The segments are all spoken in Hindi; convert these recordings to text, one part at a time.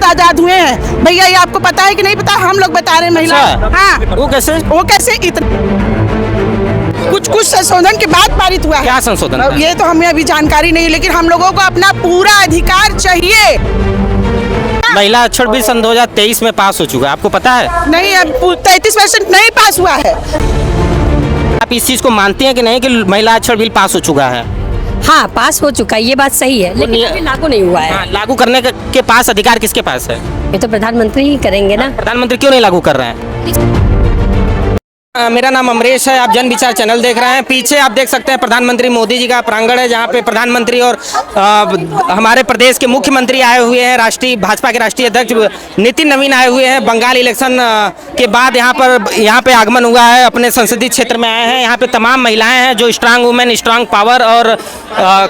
आजाद हुए हैं। भैया ये आपको पता है कि नहीं पता? हम लोग बता रहे हैं महिला। हाँ, वो कैसे इतना कुछ संशोधन के बाद पारित हुआ है। क्या संशोधन था? ये तो हमें अभी जानकारी नहीं, लेकिन हम लोगों को अपना पूरा अधिकार चाहिए। महिला आरक्षण बिल सन 2023 में पास हो चुका है, आपको पता है? नहीं, अब 33% नहीं पास हुआ है। आप इस चीज को मानते हैं कि नहीं कि महिला आरक्षण बिल पास हो चुका है? हाँ, पास हो चुका है, ये बात सही है, लेकिन अभी लागू नहीं हुआ है। हाँ, लागू करने के पास अधिकार किसके पास है? ये तो प्रधानमंत्री ही करेंगे ना। प्रधानमंत्री क्यों नहीं लागू कर रहे हैं? मेरा नाम अमरीश है, आप जन विचार चैनल देख रहे हैं। पीछे आप देख सकते हैं प्रधानमंत्री मोदी जी का प्रांगण है, जहां पे प्रधानमंत्री और हमारे प्रदेश के मुख्यमंत्री आए हुए हैं। राष्ट्रीय भाजपा के राष्ट्रीय अध्यक्ष नितिन नवीन आए हुए हैं। बंगाल इलेक्शन के बाद यहाँ पे आगमन हुआ है, अपने संसदीय क्षेत्र में आए हैं। यहाँ पे तमाम महिलाएं हैं जो स्ट्रांग वुमेन स्ट्रांग पावर और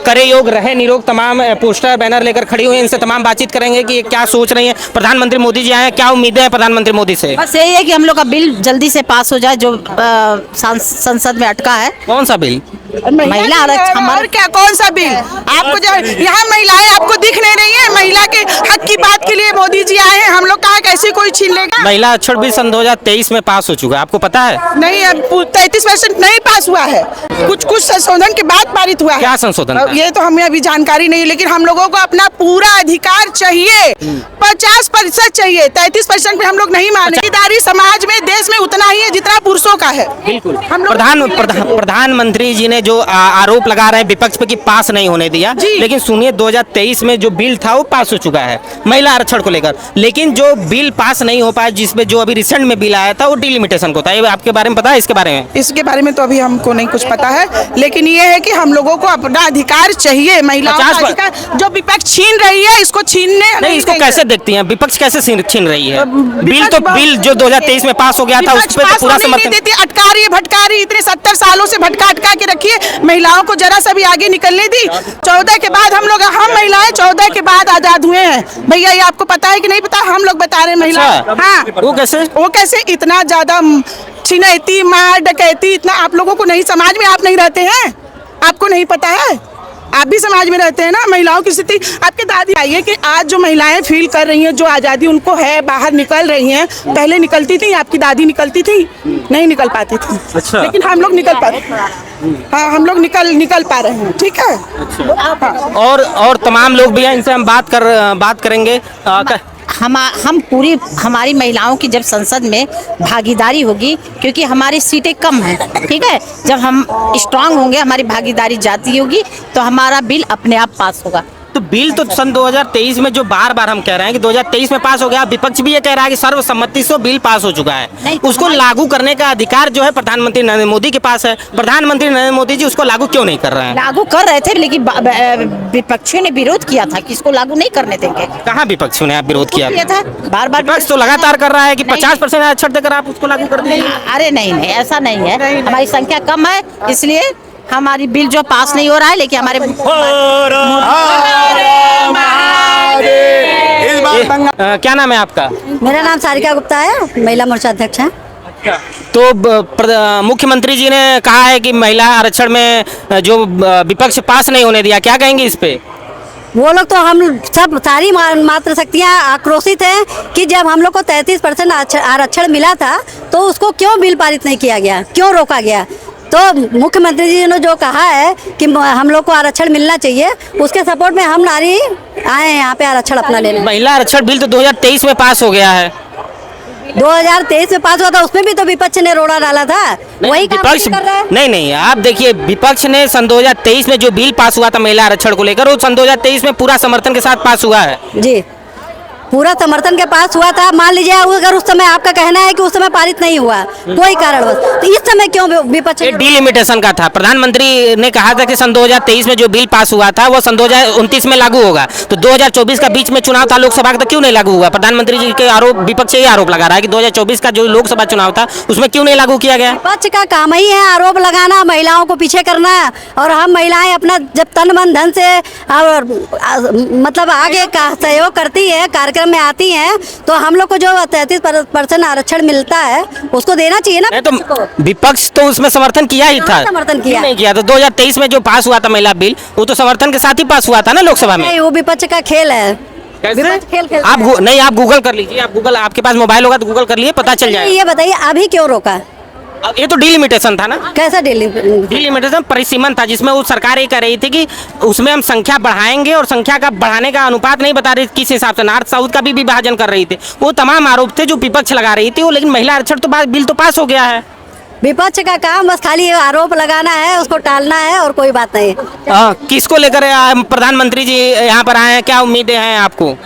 करे योग रहे निरोग तमाम पोस्टर बैनर लेकर खड़ी हुई हैं। इनसे तमाम बातचीत करेंगे कि क्या सोच रही हैं। प्रधानमंत्री मोदी जी आए हैं, क्या उम्मीदें हैं प्रधानमंत्री मोदी से? बस यही है कि हम लोग का बिल जल्दी से पास हो जाए जो संसद में अटका है। कौन सा बिल? महिला आरक्षण। और क्या, कौन सा बिल? आपको जो यहाँ महिलाएं आपको दिख नहीं रही है? महिला के हक की बात के लिए मोदी जी आए हैं। हम लोग कहा कैसे कोई छीन लेगा? महिला आरक्षण बिल सन 2023 में पास हो चुका है, आपको पता है? नहीं, अब 33% नहीं पास हुआ है। कुछ संशोधन के बाद पारित हुआ है। क्या संशोधन था? ये तो हमें अभी जानकारी नहीं, लेकिन हम लोगों को अपना पूरा अधिकार चाहिए। 50% चाहिए, 33% पे हम लोग नहीं माने। भागीदारी समाज में देश में उतना ही है जितना पुरुषों का है। बिल्कुल। प्रधानमंत्री जी ने जो आरोप लगा रहे हैं विपक्ष पे कि पास नहीं होने दिया, लेकिन सुनिए 2023 में जो बिल था वो पास हो चुका है महिला आरक्षण को लेकर। लेकिन जो बिल पास नहीं हो पाया, जिसमें जो अभी रिसेंट में बिल आया था वो डिलिमिटेशन को था। ये आपके बारे में पता है? इसके बारे में तो अभी हमको नहीं कुछ पता है, लेकिन ये है कि हम लोगों को अपना अधिकार चाहिए। महिलाओं का अधिकार जो विपक्ष छीन रही है, इसको छीनने नहीं। इसको कैसे देखती हैं? विपक्ष कैसे छीन रही है? बिल जो 2023 में पास हो गया था उस पर पूरा समर्थन देती। अटका रही है, भटका रही, इतने 70 सालों से भटका के रखी है। महिलाओं को जरा सा भी आगे निकलने दी। 14 के बाद हम महिलाएं 14 के बाद आजाद हुए हैं। भैया ये आपको पता है कि नहीं पता? हम लोग बता रहे हैं महिला। हाँ, वो कैसे इतना ज्यादा छिनैती मार डकैती इतना आप लोगों को नहीं, समाज में आप नहीं रहते हैं, आपको नहीं पता है? आप भी समाज में रहते हैं ना। महिलाओं की स्थिति आपके दादी आइए कि आज जो महिलाएं फील कर रही हैं, जो आज़ादी उनको है, बाहर निकल रही हैं। पहले निकलती थी, आपकी दादी निकलती थी, नहीं निकल पाती थी। अच्छा। लेकिन हम लोग निकल पा रहे हैं। हाँ, हम लोग निकल पा रहे हैं। ठीक है। अच्छा। और तमाम लोग भी हैं, इनसे हम बात करेंगे। हम पूरी हमारी महिलाओं की जब संसद में भागीदारी होगी, क्योंकि हमारी सीटें कम हैं, ठीक है, जब हम स्ट्रांग होंगे, हमारी भागीदारी जाती होगी, तो हमारा बिल अपने आप पास होगा। तो बिल तो सन 2023 में जो बार हम कह रहे हैं कि 2023 में पास हो गया, विपक्ष भी ये कह रहा है कि सर्वसम्मति से बिल पास हो चुका है। उसको लागू करने का अधिकार जो है प्रधानमंत्री नरेंद्र मोदी के पास है। प्रधानमंत्री नरेंद्र मोदी जी उसको लागू क्यों नहीं कर रहे हैं? लागू कर रहे थे, लेकिन विपक्षियों ने विरोध किया था कि इसको लागू नहीं करने देंगे। कहाँ विपक्षियों ने विरोध किया था? बार विपक्ष तो लगातार कर रहा है कि 50% आरक्षण देकर आप उसको लागू कर दीजिए। अरे नहीं, ऐसा नहीं है। हमारी संख्या कम है, इसलिए हमारी बिल जो पास नहीं हो रहा है, लेकिन हमारे क्या नाम है आपका? मेरा नाम सारिका गुप्ता है, महिला मोर्चा अध्यक्ष है। तो मुख्यमंत्री जी ने कहा है कि महिला आरक्षण में जो विपक्ष पास नहीं होने दिया, क्या कहेंगे इस पे? वो लोग तो हम सब सारी मात्र शक्तियाँ आक्रोशित हैं कि जब हम लोग को 33% आरक्षण मिला था तो उसको क्यों बिल पारित नहीं किया गया, क्यों रोका गया? तो मुख्यमंत्री जी ने जो कहा है कि हम लोग को आरक्षण मिलना चाहिए, उसके सपोर्ट में हम नारी आए हैं यहाँ पे आरक्षण अपना लेने। महिला आरक्षण बिल तो 2023 में पास हो गया है। 2023 में पास हुआ था, उसमें भी तो विपक्ष ने रोड़ा डाला था। वही विपक्ष कर रहा है। नहीं, आप देखिए, विपक्ष ने सन 2023 में जो बिल पास हुआ था महिला आरक्षण को लेकर, वो सन 2023 में पूरा समर्थन के साथ पास हुआ है। जी, पूरा समर्थन के पास हुआ था। मान लीजिए अगर उस समय आपका कहना है कि उस समय पारित नहीं हुआ कोई कारणवश, तो इस समय क्यों विपक्ष? डिलिमिटेशन का था। प्रधानमंत्री ने कहा था कि सन 2023 में जो बिल पास हुआ था वो सन 2029 में लागू होगा। तो 2024 का बीच में चुनाव था लोकसभा का, तो क्यों नहीं लागू हुआ? प्रधानमंत्री जी के आरोप, विपक्ष ये आरोप लगा रहा है कि 2024 का जो लोकसभा चुनाव था उसमें क्यों नहीं लागू किया गया? विपक्ष का काम ही है आरोप लगाना, महिलाओं को पीछे करना। और हम महिलाएं अपना जब तन मन धन से मतलब आगे का सहयोग करती है, कार्यक्रम में आती हैं, तो हम लोग को जो 33% आरक्षण मिलता है उसको देना चाहिए ना। तो विपक्ष तो उसमें समर्थन किया ही था। समर्थन किया नहीं किया? तो 2023 में जो पास हुआ था महिला बिल, वो तो समर्थन के साथ ही पास हुआ था ना लोकसभा में। नहीं, वो विपक्ष का खेल है। कैसे? विपक्ष खेल खेलता आप है। नहीं, आप गूगल कर लीजिए, आप गूगल, आपके पास मोबाइल होगा तो गूगल कर लिए, पता चल जाएगा। ये बताइए अभी क्यों रोका? अब ये तो डिलिमिटेशन था ना, कैसा डीलिंग? डिलिमिटेशन परिसीमन था, जिसमें वो सरकार ये कह रही थी कि उसमें हम संख्या बढ़ाएंगे और संख्या का बढ़ाने का अनुपात नहीं बता रही किस हिसाब से, नॉर्थ साउथ का भी विभाजन कर रही थी। वो तमाम आरोप थे जो विपक्ष लगा रही थी वो, लेकिन महिला आरक्षण तो बिल तो पास हो गया है। विपक्ष का काम बस खाली आरोप लगाना है, उसको टालना है और कोई बात नहीं। किसको लेकर प्रधानमंत्री जी यहाँ पर आए हैं, क्या उम्मीदें हैं आपको?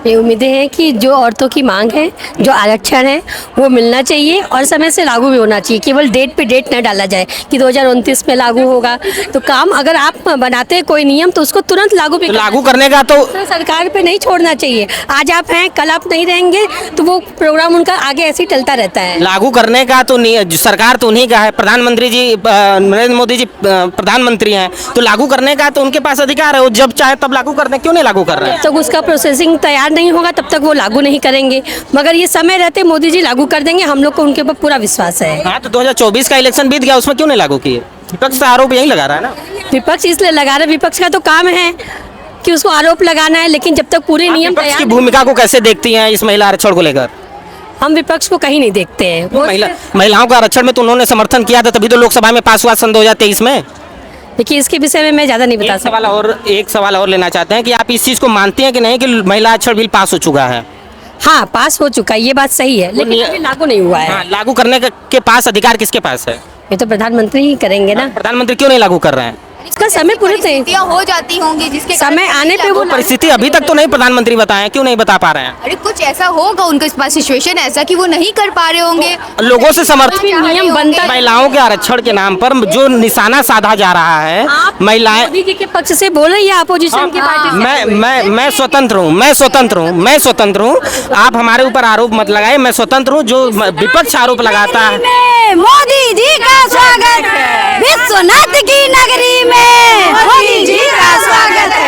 ये उम्मीदें हैं कि जो औरतों की मांग है, जो आरक्षण है, वो मिलना चाहिए और समय से लागू भी होना चाहिए। केवल डेट पे डेट न डाला जाए कि 2029 में लागू होगा। तो काम अगर आप बनाते हैं कोई नियम तो उसको तुरंत लागू भी तो करना लागू करने का तो चाहिए। सरकार पे नहीं छोड़ना चाहिए। आज आप हैं, कल आप नहीं रहेंगे, तो वो प्रोग्राम उनका आगे ऐसे ही चलता रहता है। लागू करने का तो सरकार तो उन्हीं का है, प्रधानमंत्री जी नरेंद्र मोदी जी प्रधानमंत्री हैं, तो लागू करने का तो उनके पास अधिकार है, वो जब चाहे तब लागू कर दें, क्यों नहीं लागू कर रहे हैं? जब तक उसका प्रोसेसिंग तैयार नहीं होगा तब तक वो लागू नहीं करेंगे, मगर ये समय रहते मोदी जी लागू कर देंगे। हम लोग को उनके ऊपर पूरा विश्वास है। हाँ, तो 2024 का इलेक्शन बीत गया, उसमें क्यों नहीं लागू किए? विपक्ष का आरोप यही लगा रहा है ना। विपक्ष इसलिए लगा रहा है, विपक्ष का तो काम है कि उसको आरोप लगाना है, लेकिन जब तक पूरे नियम विपक्ष की तैयार, भूमिका को कैसे देखती हैं इस महिला आरक्षण को लेकर? हम विपक्ष को कहीं नहीं देखते हैं। वो महिलाओं का आरक्षण में तो उन्होंने समर्थन किया था, तभी तो लोकसभा में पास हुआ सन 2023 में। देखिए, इसके विषय में मैं ज़्यादा नहीं बता सकती। एक सवाल और लेना चाहते हैं कि आप इस चीज़ को मानती हैं कि नहीं कि महिला आरक्षण बिल पास हो चुका है? हाँ, पास हो चुका है, ये बात सही है, लेकिन अभी लागू नहीं हुआ है। हाँ, लागू करने के पास अधिकार किसके पास है? ये तो प्रधानमंत्री ही करेंगे ना। प्रधानमंत्री क्यों नहीं लागू कर रहे हैं? इसका समय पूरे थे, परिस्थितियां हो जाती होंगी जिसके कारण समय आने पे वो परिस्थिति अभी तक तो नहीं प्रधानमंत्री बताए, क्यों नहीं बता पा रहे हैं? अरे कुछ ऐसा होगा उनके पास सिचुएशन ऐसा कि वो नहीं कर पा रहे होंगे। लोगों से समर्थन नियम बनता है। महिलाओं के आरक्षण के नाम पर जो निशाना साधा जा रहा है, आप महिलाएं, मोदी जी के पक्ष से बोल रही है, अपोजिशन की पार्टी से। मैं स्वतंत्र हूँ, मैं स्वतंत्र हूँ। आप हमारे ऊपर आरोप मत लगाए, मैं स्वतंत्र हूँ। जो विपक्ष आरोप लगाता है, मोदी जी का स्वागत है विश्वनाथ की नगरी में, मोदी जी का स्वागत है।